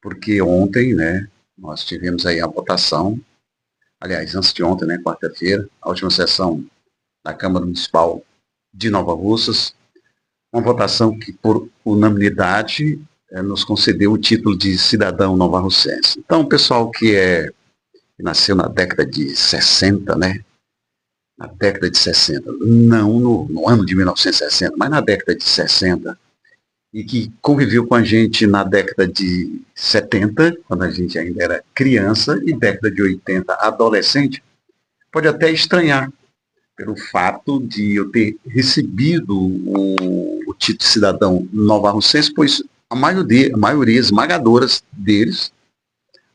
porque ontem, né, nós tivemos aí a votação, aliás, antes de ontem, né, quarta-feira, a última sessão da Câmara Municipal de Nova Russas, uma votação que, por unanimidade, nos concedeu o título de cidadão novarrossense. Então, o pessoal que nasceu na década de 60, né, na década de 60, não no ano de 1960, mas na década de 60, e que conviveu com a gente na década de 70, quando a gente ainda era criança, e década de 80, adolescente, pode até estranhar pelo fato de eu ter recebido o título de cidadão novarrocense, pois a maioria esmagadora deles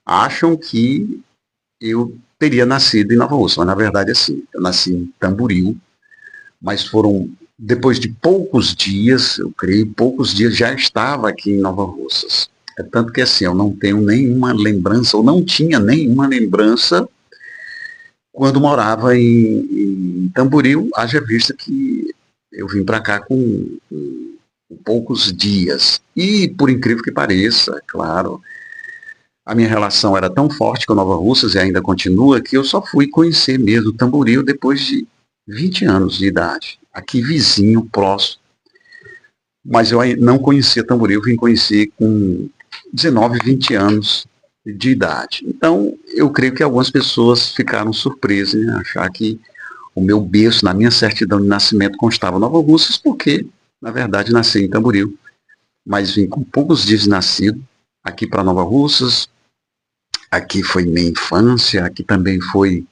acham que eu teria nascido em Nova Russa, mas na verdade é assim, eu nasci em Tamboril, mas foram, depois de poucos dias, eu creio, poucos dias já estava aqui em Nova Russas. É tanto que assim, eu não tenho nenhuma lembrança, ou não tinha nenhuma lembrança quando morava em Tamboril, haja vista que eu vim para cá com poucos dias. E, por incrível que pareça, é claro, a minha relação era tão forte com Nova Russas e ainda continua que eu só fui conhecer mesmo Tamboril depois de 20 anos de idade. Aqui vizinho, próximo. Mas eu não conhecia Tamboril, vim conhecer com 19, 20 anos de idade. Então, eu creio que algumas pessoas ficaram surpresas em achar que o meu berço, na minha certidão de nascimento, constava Nova Russas, porque, na verdade, nasci em Tamboril. Mas vim com poucos dias de nascido, aqui para Nova Russas, aqui foi minha infância, aqui também foi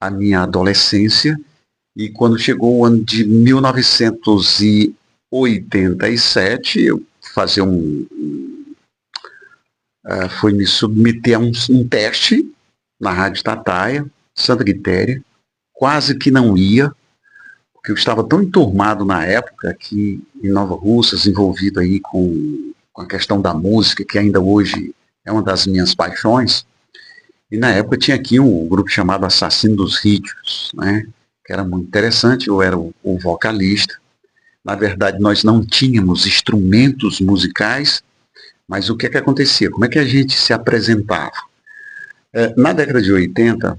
a minha adolescência, e quando chegou o ano de 1987, eu fazer foi me submeter a um teste na Rádio Tataia, Santa Quitéria, quase que não ia, porque eu estava tão enturmado na época aqui em Nova Russas, envolvido aí com a questão da música, que ainda hoje é uma das minhas paixões. E na época tinha aqui um grupo chamado Assassino dos Ritmos, né? Que era muito interessante, eu era o vocalista. Na verdade, nós não tínhamos instrumentos musicais, mas o que é que acontecia? Como é que a gente se apresentava? Na década de 80,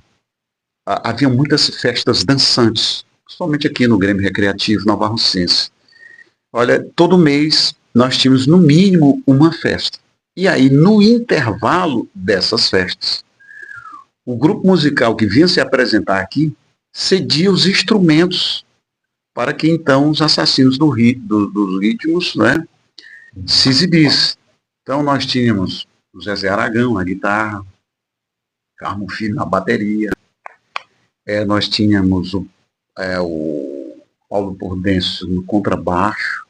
havia muitas festas dançantes, principalmente aqui no Grêmio Recreativo Nova Russense. Olha, todo mês nós tínhamos no mínimo uma festa. E aí, no intervalo dessas festas, o grupo musical que vinha se apresentar aqui cedia os instrumentos para que então os assassinos dos ritmos, né, se exibissem. Então nós tínhamos o Zezé Aragão na guitarra, Carmo Filho na bateria, nós tínhamos o Paulo Prudencio no contrabaixo,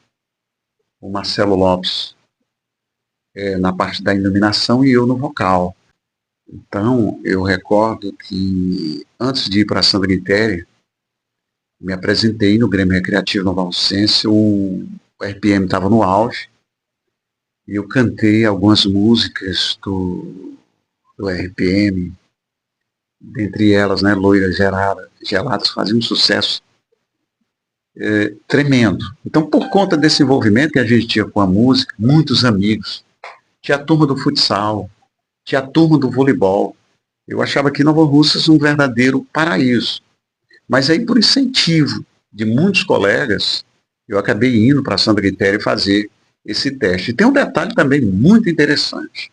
o Marcelo Lopes na parte da iluminação e eu no vocal. Então, eu recordo que antes de ir para Santa Quitéria, me apresentei no Grêmio Recreativo Nova Russense, o RPM estava no auge, e eu cantei algumas músicas do RPM, dentre elas, né, Loira Geladas, fazia um sucesso tremendo. Então, por conta desse envolvimento que a gente tinha com a música, muitos amigos, tinha a turma do futsal, tinha a turma do voleibol. Eu achava que Nova Russas um verdadeiro paraíso. Mas aí, por incentivo de muitos colegas, eu acabei indo para Santa Quitéria fazer esse teste. E tem um detalhe também muito interessante.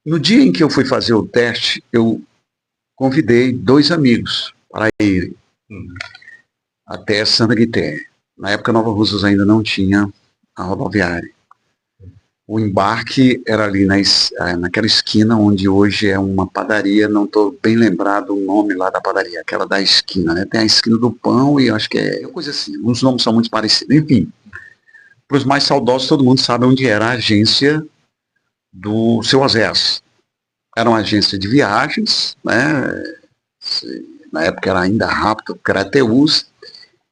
No dia em que eu fui fazer o teste, eu convidei 2 amigos para irem até Santa Quitéria. Na época, Nova Russas ainda não tinha a rodoviária. O embarque era ali naquela esquina onde hoje é uma padaria, não estou bem lembrado o nome lá da padaria, aquela da esquina, né? Tem a esquina do pão e acho que é coisa assim, os nomes são muito parecidos. Enfim, para os mais saudosos, todo mundo sabe onde era a agência do Seu Osés. Era uma agência de viagens, né? Na época era ainda rápido, Crateus,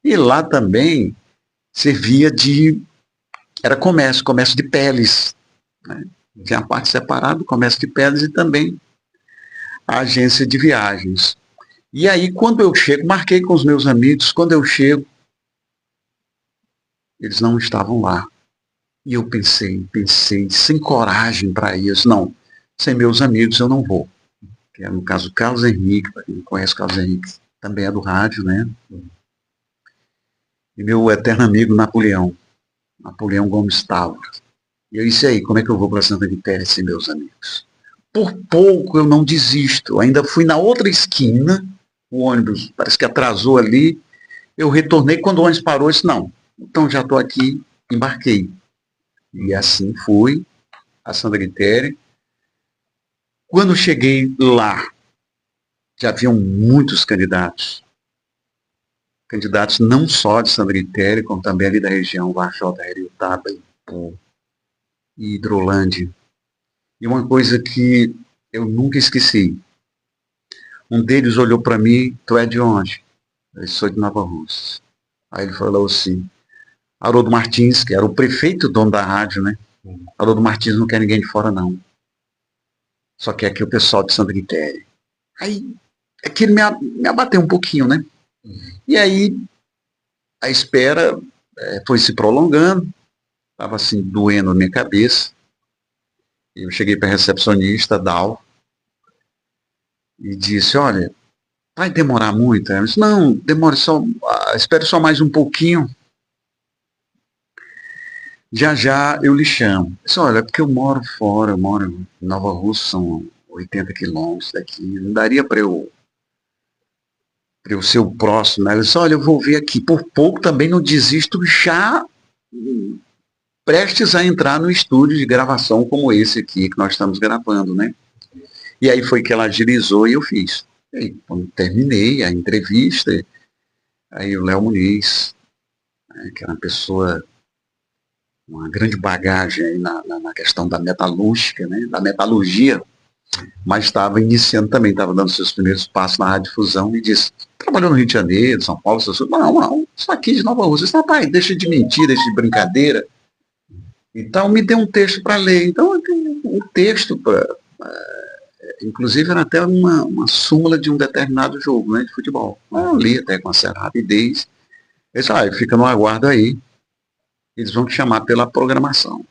e lá também servia era comércio de peles, né? Tinha a parte separada do comércio de peles e também a agência de viagens. E aí, quando eu chego, marquei com os meus amigos, quando eu chego, eles não estavam lá. E eu pensei, sem coragem para isso. Não, sem meus amigos eu não vou. Que é, no caso, o Carlos Henrique, para quem não conhece o Carlos Henrique, também é do rádio, né? E meu eterno amigo Napoleão Gomes Tavares. E eu disse aí, como é que eu vou para Santa Quitéria sem meus amigos? Por pouco eu não desisto. Ainda fui na outra esquina, o ônibus parece que atrasou ali. Eu retornei, quando o ônibus parou, eu disse, não, então já estou aqui, embarquei. E assim fui a Santa Quitéria. Quando cheguei lá, já haviam muitos candidatos. Candidatos não só de Santa Quitéria, como também ali da região, Varjota, Heriotaba, Ipu e Hidrolândia. E uma coisa que eu nunca esqueci. Um deles olhou para mim, tu é de onde? Eu sou de Nova Russa. Aí ele falou assim, Haroldo Martins, que era o prefeito dono da rádio, né? Haroldo Martins não quer ninguém de fora, não. Só quer aqui o pessoal de Santa Quitéria. Aí, aquilo me abateu um pouquinho, né? E aí, a espera foi se prolongando, estava assim, doendo a minha cabeça. Eu cheguei para a recepcionista, Dal, e disse, olha, vai demorar muito? Ela disse, não, demore só, espere só mais um pouquinho. Já já eu lhe chamo. Eu disse, olha, é porque eu moro fora, eu moro em Nova Russa, são 80 quilômetros daqui, não daria para eu ser o próximo. Ela disse, olha, eu vou ver aqui, por pouco também não desisto, já prestes a entrar no estúdio de gravação como esse aqui que nós estamos gravando, né? E aí foi que ela agilizou e eu fiz. E aí, quando terminei a entrevista, aí o Léo Muniz, né, que era uma pessoa, uma grande bagagem aí na questão da metalúrgica, né, da metalurgia, mas estava iniciando também, estava dando seus primeiros passos na radiodifusão e disse, trabalhou no Rio de Janeiro, São Paulo, não, só aqui de Nova Rússia. Disse, rapaz, deixa de mentira, deixa de brincadeira. Então me deu um texto para ler. Então um texto para... inclusive era até uma súmula de um determinado jogo, né, de futebol. Eu li até com uma certa rapidez. Eles fica no aguardo aí. Eles vão te chamar pela programação.